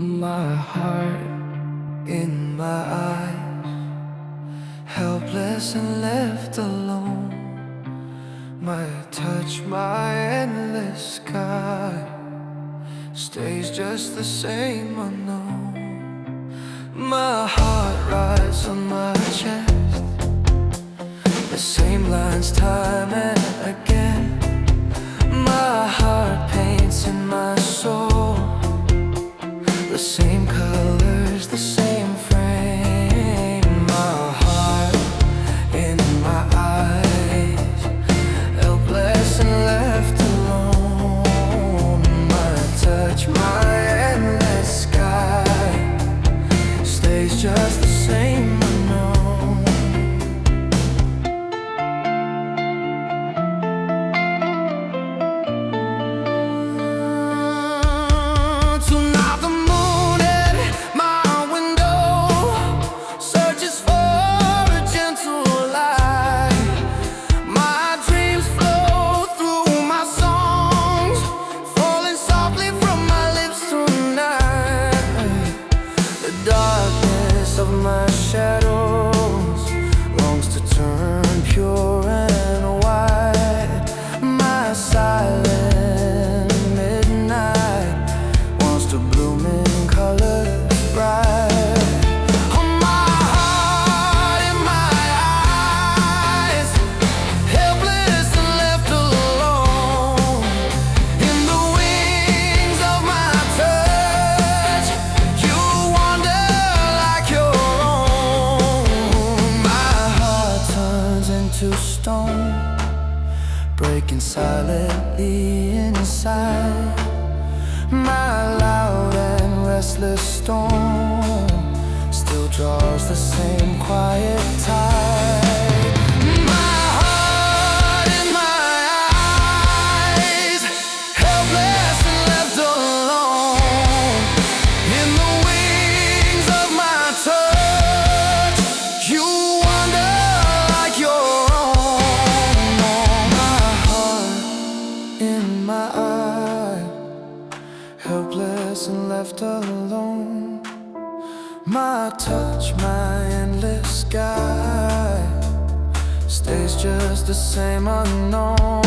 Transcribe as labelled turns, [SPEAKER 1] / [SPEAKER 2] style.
[SPEAKER 1] My heart in my eyes, helpless and left alone. My touch, my endless sky, stays just the same unknown. My heart rides on my chest, the same lines time and again. My heart paints in my soul, the same colors, the same frame. My heart in my eyes, helpless and left alone. My touch, my endless sky, stays just the same unknown. Tonight the moon at my window searches for a gentle light. My dreams flow through my songs, falling softly from my lips tonight. The darkness of my shadows longs to turn pure and white. My silent midnight wants to bloom in colors bright. Oh, my heart in my eyes, helpless and left alone. In the wings of my touch, you wander like your own. My heart turns into stone, breaking silently inside. My loud and restless storm still draws the same quiet tide. My heart in my eyes, helpless and left alone. In the wings of my touch, you wander like your own. My heart in my eye, helpless and left alone. My touch, my endless sky, stays just the same unknown.